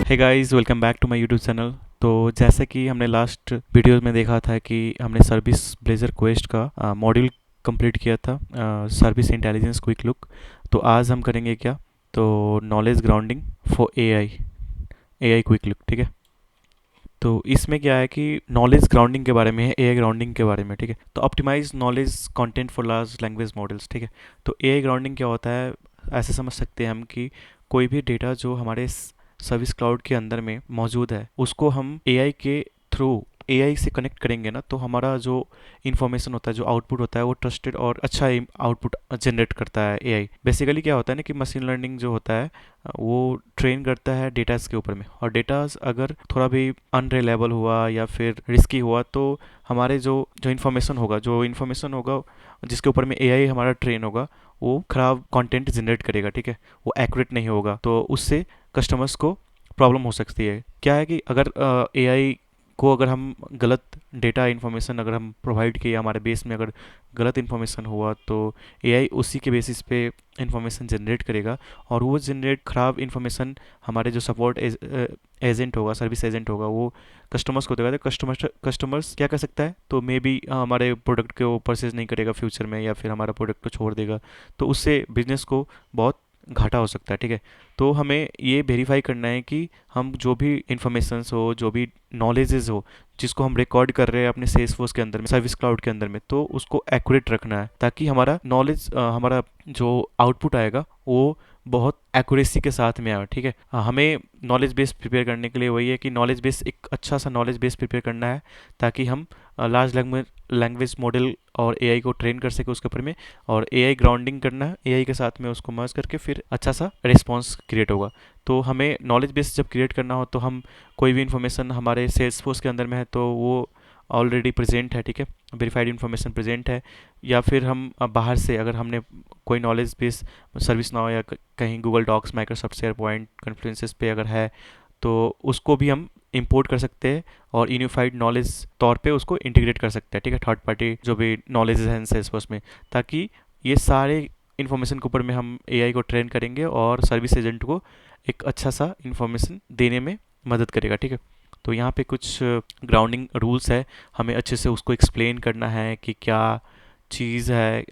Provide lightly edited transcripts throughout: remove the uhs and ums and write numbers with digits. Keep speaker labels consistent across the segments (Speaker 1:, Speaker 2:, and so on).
Speaker 1: Hey guys, welcome back to my YouTube channel. तो जैसे कि हमने लास्ट वीडियो में देखा था कि हमने सर्विस ब्लेजर क्वेस्ट का मॉड्यूल कंप्लीट किया था, सर्विस इंटेलिजेंस क्विक लुक। तो आज हम करेंगे क्या, तो knowledge grounding for AI quick look, ठीक है। तो इसमें क्या है कि नॉलेज ग्राउंडिंग के बारे में है, एआई ग्राउंडिंग के बारे में, ठीक है। तो optimise knowledge content for large language models, ठीक है। तो एआई ग्राउंडिंग क्या होता है, ऐसे समझ सकते हैं हम कि कोई भी डेटा जो हमारे सर्विस क्लाउड के अंदर में मौजूद है उसको हम एआई के थ्रू एआई से कनेक्ट करेंगे ना, तो हमारा जो इन्फॉर्मेशन होता है, जो आउटपुट होता है, वो ट्रस्टेड और अच्छा आउटपुट जनरेट करता है एआई। बेसिकली क्या होता है ना कि मशीन लर्निंग जो होता है वो ट्रेन करता है डेटास के ऊपर में, और डेटास अगर थोड़ा भी अनरिलायबल हुआ या फिर रिस्की हुआ तो हमारे जो जो इन्फॉर्मेशन होगा जिसके ऊपर में एआई हमारा ट्रेन होगा, वो खराब कंटेंट जनरेट करेगा, ठीक है। वो एक्यूरेट नहीं होगा, तो उससे कस्टमर्स को प्रॉब्लम हो सकती है। क्या है कि अगर एआई को अगर हम गलत डेटा इन्फॉर्मेशन अगर हम प्रोवाइड किए, हमारे बेस में अगर गलत इन्फॉर्मेशन हुआ, तो एआई उसी के बेसिस पे इन्फॉर्मेशन जनरेट करेगा, और वो जनरेट खराब इन्फॉर्मेशन हमारे जो सपोर्ट एजेंट होगा, सर्विस एजेंट होगा, वो कस्टमर्स को देगा। तो कस्टमर्स क्या कर सकता है, तो मे बी हमारे प्रोडक्ट को परचेज नहीं करेगा फ्यूचर में, या फिर हमारा प्रोडक्ट को छोड़ देगा। तो उससे बिजनेस को बहुत घाटा हो सकता है, ठीक है। तो हमें ये वेरीफाई करना है कि हम जो भी इंफॉर्मेशंस हो, जो भी नॉलेजेस हो, जिसको हम रिकॉर्ड कर रहे हैं अपने सेल्सफोर्स के अंदर में, सर्विस क्लाउड के अंदर में, तो उसको एक्यूरेट रखना है, ताकि हमारा नॉलेज, हमारा जो आउटपुट आएगा वो बहुत एक्यूरेसी के साथ में आए, ठीक है। हमें नॉलेज बेस प्रिपेयर करने के लिए वही है कि नॉलेज बेस, एक अच्छा सा नॉलेज बेस प्रिपेयर करना है, ताकि हम लार्ज लैंग्वेज मॉडल और एआई को ट्रेन कर सके उसके ऊपर में, और एआई ग्राउंडिंग करना है एआई के साथ में, उसको मर्ज करके फिर अच्छा सा रिस्पॉन्स क्रिएट होगा। तो हमें नॉलेज बेस जब क्रिएट करना हो, तो हम कोई भी इन्फॉर्मेशन हमारे सेल्स फोर्स के अंदर में है तो वो ऑलरेडी प्रेजेंट है, ठीक है, वेरीफाइड इन्फॉर्मेशन प्रेजेंट है। या फिर हम बाहर से अगर हमने कोई नॉलेज बेस सर्विस नाउ या कहीं Google Docs, Microsoft SharePoint, conferences पे अगर है, तो उसको भी हम इंपोर्ट कर सकते हैं, और यूनिफाइड नॉलेज तौर पे उसको इंटीग्रेट कर सकते हैं, ठीक है, थर्ड पार्टी जो भी नॉलेज है सेल्सफोर्स में, ताकि ये सारे इन्फॉर्मेशन के ऊपर में हम एआई को ट्रेन करेंगे, और सर्विस एजेंट को एक अच्छा सा इन्फॉर्मेशन देने में मदद करेगा, ठीक है। तो यहाँ पे कुछ ग्राउंडिंग रूल्स है, हमें अच्छे से उसको एक्सप्लेन करना है कि क्या चीज़ है,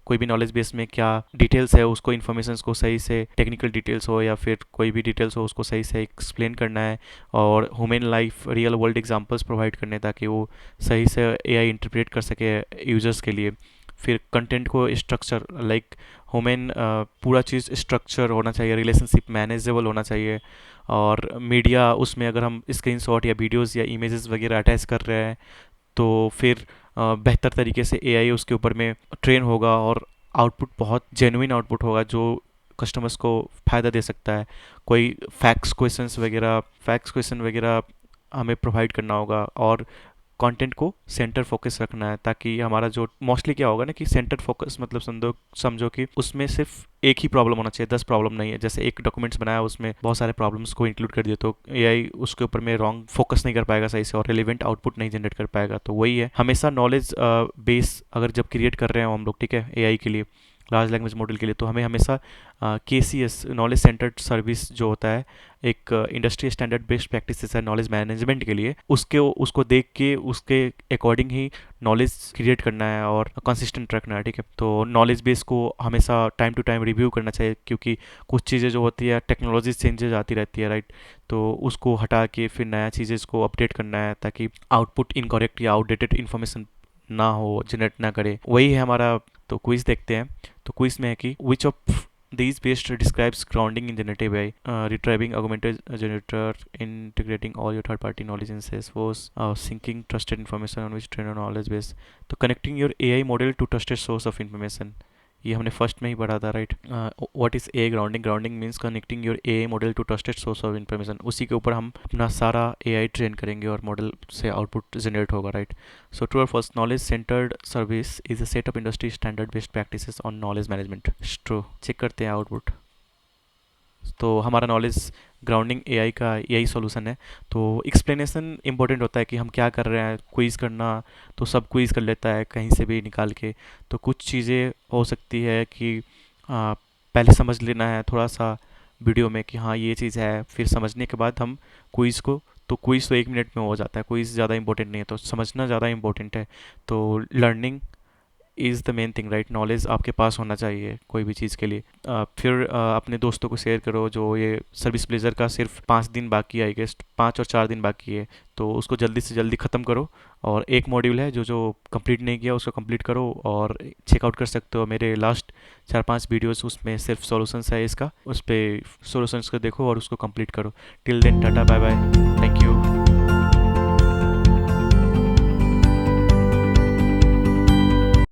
Speaker 1: कोई भी नॉलेज बेस में क्या डिटेल्स है, उसको इन्फॉर्मेशन को सही से, टेक्निकल डिटेल्स हो या फिर कोई भी डिटेल्स हो, उसको सही से एक्सप्लेन करना है, और human life real world examples provide करने हैं, ताकि वो सही से एआई इंटरप्रेट कर सके यूजर्स के लिए। फिर कंटेंट को स्ट्रक्चर, लाइक ह्यूमन, पूरा चीज़ स्ट्रक्चर होना चाहिए, रिलेशनशिप मैनेजेबल होना चाहिए, और मीडिया उसमें अगर हम स्क्रीनशॉट या वीडियोस या इमेजेस वगैरह अटैच कर रहे हैं, तो फिर बेहतर तरीके से एआई उसके ऊपर में ट्रेन होगा, और आउटपुट बहुत जेन्युइन आउटपुट होगा जो कस्टमर्स को फ़ायदा दे सकता है। कोई फैक्ट्स क्वेश्चन वगैरह हमें प्रोवाइड करना होगा, और कंटेंट को सेंटर फोकस रखना है, ताकि हमारा जो मोस्टली क्या होगा ना कि सेंटर फोकस मतलब समझो समझो कि उसमें सिर्फ एक ही प्रॉब्लम होना चाहिए, 10 प्रॉब्लम नहीं है। जैसे एक डॉक्यूमेंट्स बनाया, उसमें बहुत सारे प्रॉब्लम्स को इंक्लूड कर दिया, तो एआई उसके ऊपर में रॉन्ग फोकस नहीं कर पाएगा सही से, और रिलेवेंट आउटपुट नहीं जनरेट कर पाएगा। तो वही है, हमेशा नॉलेज बेस अगर जब क्रिएट कर रहे हो हम लोग, ठीक है, एआई के लिए, लार्ज लैंग्वेज मॉडल के लिए, तो हमें हमेशा केसीएस, नॉलेज सेंटर्ड सर्विस जो होता है, एक इंडस्ट्री स्टैंडर्ड बेस्ड प्रैक्टिसेस है नॉलेज मैनेजमेंट के लिए, उसको देख के उसके अकॉर्डिंग ही नॉलेज क्रिएट करना है और कंसिस्टेंट रखना है, ठीक है। तो नॉलेज बेस को हमेशा टाइम टू टाइम रिव्यू करना चाहिए, क्योंकि कुछ चीज़ें जो होती है, टेक्नोलॉजी चेंजेस आती रहती है, राइट। तो उसको हटा के फिर नया चीज़ें को अपडेट करना है, ताकि आउटपुट इनकरेक्ट या आउटडेटेड इन्फॉर्मेशन ना हो, जनरेट ना करे। वही है हमारा। तो क्विज देखते हैं। तो क्विज में है कि which of these based describes grounding in generative AI, retrieving augmented generator, integrating all your third-party knowledge in Salesforce, syncing trusted information on which train a knowledge base, तो connecting your AI model to trusted source of information। ये हमने first में ही पढ़ा था, right. What is a grounding? Grounding means connecting your AI model to trusted source of information. उसी के ऊपर हम अपना सारा एआई ट्रेन करेंगे, और मॉडल से आउटपुट जनरेट होगा, राइट। सो ट्रू और first, knowledge centred service is a set of industry standard based practices on knowledge management. True. Check करते हैं आउटपुट। तो हमारा नॉलेज ग्राउंडिंग एआई का यही सॉल्यूशन है। तो एक्सप्लेनेशन इंपॉर्टेंट होता है कि हम क्या कर रहे हैं। क्विज़ करना तो सब क्विज़ कर लेता है कहीं से भी निकाल के। तो कुछ चीज़ें हो सकती है कि पहले समझ लेना है थोड़ा सा, वीडियो में कि हाँ ये चीज़ है, फिर समझने के बाद हम क्विज़ को, तो क्विज़ तो 1 मिनट में हो जाता है, क्विज़ ज़्यादा इंपॉर्टेंट नहीं है, तो समझना ज़्यादा इंपॉर्टेंट है। तो learning is the main thing, right? Knowledge आपके पास होना चाहिए कोई भी चीज़ के लिए। फिर अपने दोस्तों को शेयर करो जो ये सर्विस ब्लेजर का सिर्फ 5 दिन बाकी है, आई गेस 5 और 4 दिन बाकी है, तो उसको जल्दी से जल्दी ख़त्म करो। और एक मॉड्यूल है जो जो कंप्लीट नहीं किया उसको कंप्लीट करो, और चेकआउट कर सकते हो मेरे लास्ट 4-5 वीडियोस, उसमें सिर्फ सॉल्यूशंस है इसका, उस पर सॉल्यूशंस को देखो और उसको कंप्लीट करो। Till then tata bye bye, thank you.